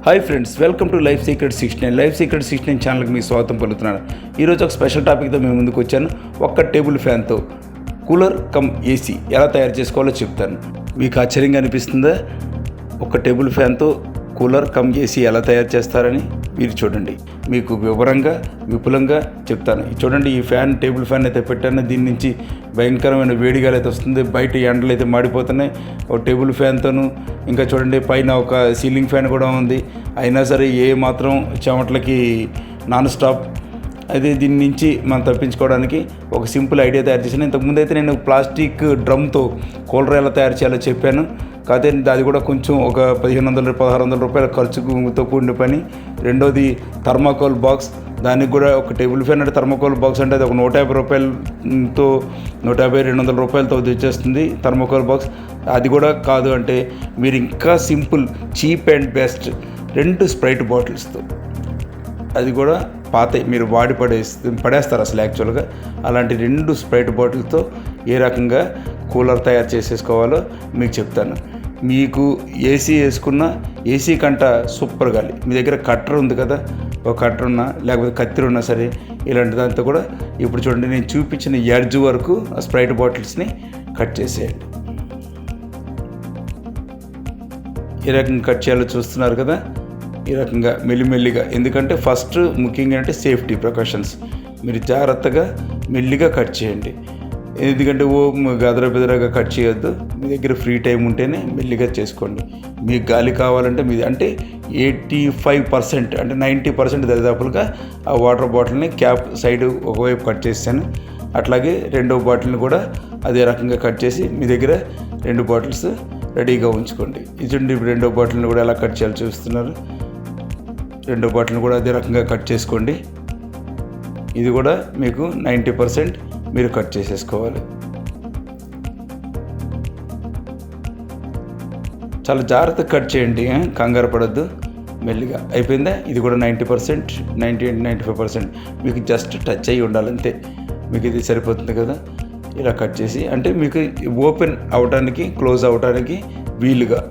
Hi friends, welcome to life secret 69. Life secret 69 ఛానల్కి మీ స్వాగతం పలుకుతున్నాను. ఈరోజు ఒక స్పెషల్ టాపిక్తో మేము ముందుకు వచ్చాను. ఒక్క టేబుల్ ఫ్యాన్తో కూలర్ కమ్ ఏసీ ఎలా తయారు చేసుకోవాలో చెప్తాను. మీకు ఆశ్చర్యంగా అనిపిస్తుందా? ఒక టేబుల్ ఫ్యాన్తో కూలర్ కమ్ ఏసీ ఎలా తయారు చేస్తారని మీరు చూడండి. మీకు విపులంగా చెప్తాను. చూడండి, ఈ ఫ్యాన్ టేబుల్ ఫ్యాన్ అయితే పెట్టాను. దీని నుంచి భయంకరమైన వేడిగాలు అయితే వస్తుంది. బయట ఎండలు అయితే మాడిపోతున్నాయి. ఒక టేబుల్ ఫ్యాన్తోనూ ఇంకా చూడండి, పైన ఒక సీలింగ్ ఫ్యాన్ కూడా ఉంది. అయినా సరే ఏ మాత్రం చెమటలకి నాన్ స్టాప్. అదే దీని నుంచి మనం తప్పించుకోవడానికి ఒక సింపుల్ ఐడియా తయారు చేశాను. ఇంతకుముందు అయితే నేను ప్లాస్టిక్ డ్రమ్తో కూలర్ ఎలా తయారు చేయాలో చెప్పాను. కాకపోతే అది కూడా కొంచెం ఒక 1500-1600 రూపాయల ఖర్చుతో కూడిన పని. రెండోది థర్మాకోల్ బాక్స్. దానికి కూడా ఒక టేబుల్ ఫ్యాన్ అంటే థర్మాకోల్ బాక్స్ అంటే అది ఒక 150 రూపాయలతో 150-200 రూపాయలతో వచ్చేస్తుంది థర్మాకోల్ బాక్స్. అది కూడా కాదు అంటే మీరు ఇంకా simple, cheap and best 2 Sprite బాటిల్స్తో, అది కూడా పాత మీరు వాడి పడేస్తారు అసలు యాక్చువల్గా. అలాంటి 2 స్ప్రైట్ బాటిల్తో ఏ రకంగా కూలర్ తయారు చేసేసుకోవాలో మీకు చెప్తాను. మీకు ఏసీ వేసుకున్న ఏసీ కంట సూపర్ గాలి. మీ దగ్గర కట్టర్ ఉంది కదా, ఒక కట్టర్ ఉన్నా లేకపోతే కత్తిరి ఉన్నా సరే, ఇలాంటి దాంతో కూడా ఇప్పుడు చూడండి, నేను చూపించిన ఎడ్జ్ వరకు ఆ స్ప్రైట్ బాటిల్స్ని కట్ చేసేయండి. ఈ రకంగా కట్ చేయాలో చూస్తున్నారు కదా, ఈ రకంగా మెల్లిమెల్లిగా. ఎందుకంటే ఫస్ట్ ముఖ్యంగా అంటే సేఫ్టీ ప్రికాషన్స్. మీరు జాగ్రత్తగా మెల్లిగా కట్ చేయండి. ఎందుకంటే గదరబెదరగా కట్ చేయొద్దు. మీ దగ్గర ఫ్రీ టైం ఉంటేనే మెల్లిగా చేసుకోండి. మీకు గాలి కావాలంటే మీది అంటే 85% అంటే 90% దరిదాపులుగా ఆ వాటర్ బాటిల్ని క్యాప్ సైడ్ ఒకవైపు కట్ చేశాను. అట్లాగే రెండో బాటిల్ని కూడా అదే రకంగా కట్ చేసి మీ దగ్గర 2 బాటిల్స్ రెడీగా ఉంచుకోండి. ఇదండి, రెండో బాటిల్ని కూడా ఎలా కట్ చేయాలో చూస్తున్నారు. రెండో బాటిల్ని కూడా అదే రకంగా కట్ చేసుకోండి. ఇది కూడా మీకు 90% మీరు కట్ చేసేసుకోవాలి. చాలా జాగ్రత్తగా కట్ చేయండి, కంగారు పడద్దు. మెల్లిగా అయిపోయిందా? ఇది కూడా 90%, 90-95% మీకు జస్ట్ టచ్ అయ్యి ఉండాలంతే. మీకు ఇది సరిపోతుంది కదా. ఇలా కట్ చేసి అంటే మీకు ఓపెన్ అవడానికి, క్లోజ్ అవడానికి వీలుగా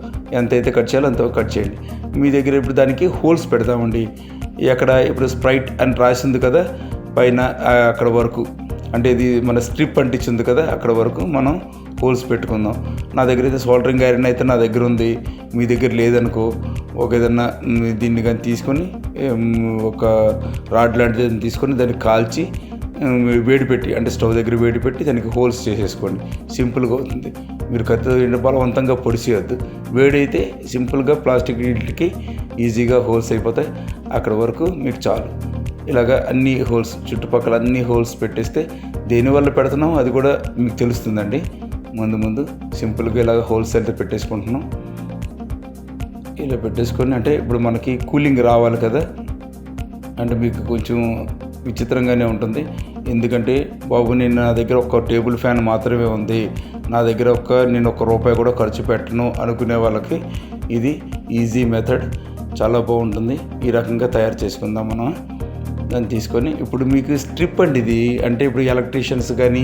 ఎంతైతే కట్ చేయాలో అంత కట్ చేయండి. మీ దగ్గర ఇప్పుడు దానికి హోల్స్ పెడతామండి. అక్కడ ఇప్పుడు స్ప్రైట్ అని రాసింది కదా పైన, అక్కడ వరకు అంటే ఇది మన స్ట్రిప్ అంటించింది కదా, అక్కడ వరకు మనం హోల్స్ పెట్టుకుందాం. నా దగ్గర అయితే సోల్డరింగ్ ఐరన్ అయితే నా దగ్గర ఉంది. మీ దగ్గర లేదనుకో, ఒక ఏదన్నా దీన్ని కానీ తీసుకొని ఒక రాడ్ లాంటిది తీసుకొని దాన్ని కాల్చి వేడి పెట్టి, అంటే స్టవ్ దగ్గర వేడి పెట్టి దానికి హోల్స్ చేసేసుకోండి. సింపుల్గా అవుతుంది. మీరు కత్తి బలవంతంగా పొడిచేయద్దు. వేడైతే సింపుల్గా ప్లాస్టిక్ వీటికి ఈజీగా హోల్స్ అయిపోతాయి. అక్కడ వరకు మీకు చాలు. ఇలాగ అన్ని హోల్స్, చుట్టుపక్కల అన్ని హోల్స్ పెట్టేస్తే దేనివల్ల పెడుతున్నాం అది కూడా మీకు తెలుస్తుందండి. ముందు సింపుల్గా ఇలాగ హోల్స్ అయితే పెట్టేసుకుంటున్నాం. ఇలా పెట్టేసుకొని అంటే ఇప్పుడు మనకి కూలింగ్ రావాలి కదా, అంటే మీకు కొంచెం విచిత్రంగానే ఉంటుంది. ఎందుకంటే బాబు, నా దగ్గర ఒక టేబుల్ ఫ్యాన్ మాత్రమే ఉంది, నా దగ్గర నేను ₹1 కూడా ఖర్చు పెట్టను అనుకునే వాళ్ళకి ఇది ఈజీ మెథడ్, చాలా బాగుంటుంది. ఈ రకంగా తయారు చేసుకుందాం మనం. దాన్ని తీసుకొని ఇప్పుడు మీకు స్ట్రిప్ అండి ఇది. అంటే ఇప్పుడు ఎలక్ట్రీషియన్స్ కానీ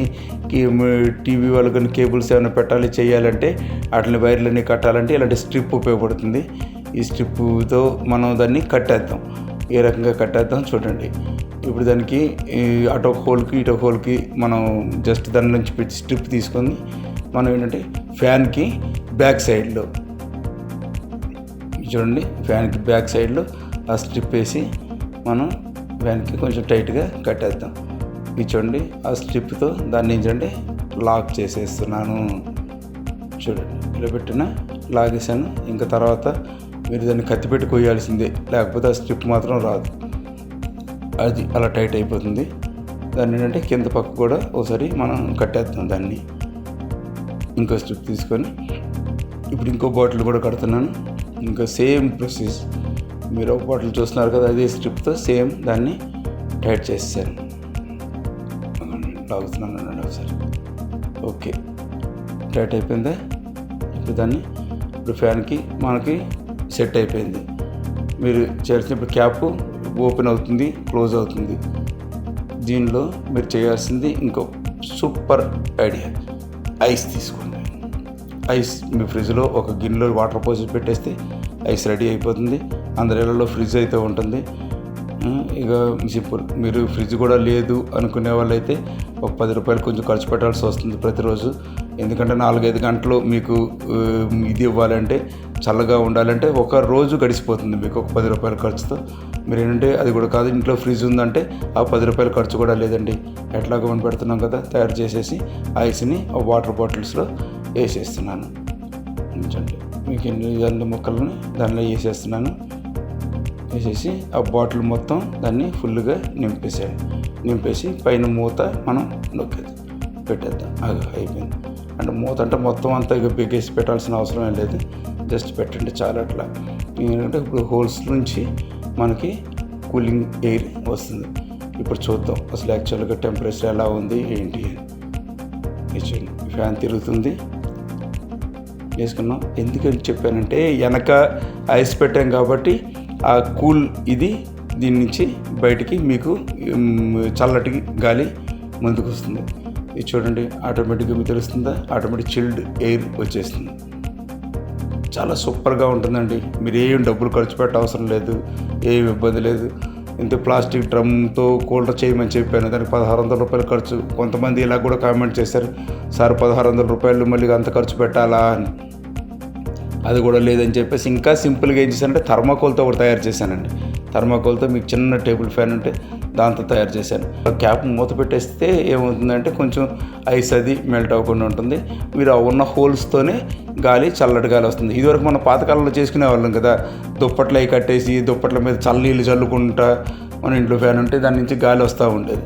టీవీ వాళ్ళు కానీ కేబుల్స్ ఏమైనా పెట్టాలి చేయాలంటే, వాటిని వైర్లన్నీ కట్టాలంటే ఇలాంటి స్ట్రిప్ ఉపయోగపడుతుంది. ఈ స్ట్రిప్తో మనం దాన్ని కట్టేద్దాం. ఏ రకంగా కట్టేద్దాం చూడండి. ఇప్పుడు దానికి అటో హోల్కి ఇటో హోల్కి మనం జస్ట్ దాని నుంచి స్ట్రిప్ తీసుకొని మనం ఏంటంటే ఫ్యాన్కి బ్యాక్ సైడ్లో చూడండి, ఫ్యాన్కి బ్యాక్ సైడ్లో ఆ స్ట్రిప్ వేసి మనం ఫ్యాన్కి కొంచెం టైట్గా కట్టేద్దాం. ఇది చూడండి, ఆ స్ట్రిప్తో దాన్ని ఏంటంటే లాక్ చేసేస్తున్నాను. చూడండి, ఇలా పెట్టిన లాగేసాను. ఇంకా తర్వాత మీరు దాన్ని కత్తిపెట్టి కొయ్యాల్సిందే, లేకపోతే ఆ స్ట్రిప్ మాత్రం రాదు. అది అలా టైట్ అయిపోతుంది. దాన్ని ఏంటంటే కింద పక్క కూడా ఒకసారి మనం కట్టేద్దాం. దాన్ని ఇంకో స్ట్రిప్ తీసుకొని ఇప్పుడు ఇంకో బాటిల్ కూడా కడుతున్నాను. ఇంకా సేమ్ ప్రొసీజ్. మీరు ఒక బాటిల్ చూస్తున్నారు కదా, అదే స్ట్రిప్తో సేమ్ దాన్ని టైట్ చేసేసాను. లాగుతున్నాను ఒకసారి. ఓకే, టైట్ అయిపోయిందా? ఇప్పుడు ఫ్యాన్కి మనకి సెట్ అయిపోయింది. మీరు చేసినప్పుడు క్యాప్ ఓపెన్ అవుతుంది, క్లోజ్ అవుతుంది. దీనిలో మీరు చేయాల్సింది ఇంకో సూపర్ ఐడియా, ఐస్ తీసుకోండి. ఐస్ మీ ఫ్రిడ్జ్లో ఒక గిన్నెలో వాటర్ పోసి పెట్టేస్తే ఐస్ రెడీ అయిపోతుంది. అందరి ఇళ్ళలో ఫ్రిడ్జ్ అయితే ఉంటుంది. ఇక సింపుల్. మీరు ఫ్రిడ్జ్ కూడా లేదు అనుకునే వాళ్ళైతే ఒక 10 రూపాయలు కొంచెం ఖర్చు పెట్టాల్సి వస్తుంది ప్రతిరోజు. ఎందుకంటే 4-5 గంటలు మీకు ఇది ఇవ్వాలంటే, చల్లగా ఉండాలంటే ఒక రోజు గడిచిపోతుంది మీకు ఒక 10 రూపాయల ఖర్చుతో. మీరు ఏంటంటే అది కూడా కాదు, ఇంట్లో ఫ్రిడ్జ్ ఉందంటే ఆ 10 రూపాయల ఖర్చు కూడా లేదండి. ఎట్లాగో మనం పెడుతున్నాం కదా, తయారు చేసేసి ఐస్ని వాటర్ బాటిల్స్లో వేసేస్తున్నాను. మీకు ఎన్ని ముక్కలని దానిలో వేసేస్తున్నాను. వేసేసి ఆ బాటిల్ మొత్తం దాన్ని ఫుల్గా నింపేసి పైన మూత మనం పెట్టేద్దాం. అది అయిపోయింది. అంటే మూత అంటే మొత్తం అంతా ఇక బిగేసి పెట్టాల్సిన అవసరం లేదు, జస్ట్ పెట్టండి చాలు. అట్లా ఎందుకంటే ఇప్పుడు హోల్స్ నుంచి మనకి కూలింగ్ ఎయిర్ వస్తుంది. ఇప్పుడు చూద్దాం అసలు యాక్చువల్గా టెంపరేచర్ ఎలా ఉంది ఏంటి అని. ఫ్యాన్ తిరుగుతుంది, వేసుకున్నాం. ఎందుకని చెప్పానంటే వెనక ఐస్ పెట్టాం కాబట్టి ఆ కూల్ ఇది దీని నుంచి బయటికి మీకు చల్లటి గాలి ముందుకు వస్తుంది. ఇది చూడండి, ఆటోమేటిక్గా మీకు తెలుస్తుందా, ఆటోమేటిక్ చిల్డ్ ఎయిర్ వచ్చేస్తుంది. చాలా సూపర్గా ఉంటుందండి. మీరు ఏం డబ్బులు ఖర్చు పెట్ట అవసరం లేదు, ఏం ఇబ్బంది లేదు. ఇంత ప్లాస్టిక్ డ్రమ్తో కూలర్ చేయమని చెప్పాను, దానికి 1600 రూపాయలు ఖర్చు. కొంతమంది ఇలా కూడా కామెంట్ చేశారు, సార్ 1600 రూపాయలు మళ్ళీ అంత ఖర్చు పెట్టాలా అని. అది కూడా లేదని చెప్పేసి ఇంకా సింపుల్గా ఏం చేశానంటే థర్మాకోల్తో ఒకటి తయారు చేశానండి. థర్మాకోల్తో మీకు చిన్న టేబుల్ ఫ్యాన్ ఉంటే దాంతో తయారు చేశాను. క్యాప్ మూత పెట్టేస్తే ఏమవుతుందంటే కొంచెం ఐస్ అది మెల్ట్ అవ్వకుండా ఉంటుంది. మీరు ఆ ఉన్న హోల్స్తోనే గాలి, చల్లటి గాలి వస్తుంది. ఇదివరకు మనం పాతకాలంలో చేసుకునే వాళ్ళం కదా, దుప్పట్లు అవి కట్టేసి దుప్పట్ల మీద చల్లనీళ్ళు చల్లుకుంటా మన ఇంట్లో ఫ్యాన్ ఉంటే దాని నుంచి గాలి వస్తూ ఉండేది.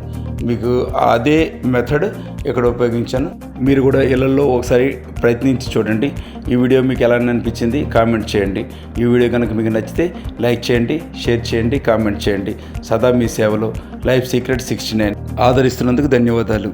మీకు అదే మెథడ్ ఇక్కడ ఉపయోగించాను. మీరు కూడా ఇళ్ళల్లో ఒకసారి ప్రయత్నించి చూడండి. ఈ వీడియో మీకు ఎలా అనిపించింది కామెంట్ చేయండి. ఈ వీడియో కనుక మీకు నచ్చితే లైక్ చేయండి, షేర్ చేయండి, కామెంట్ చేయండి. సదా మీ సేవలో లైఫ్ సీక్రెట్ 69 ఆదరిస్తున్నందుకు ధన్యవాదాలు.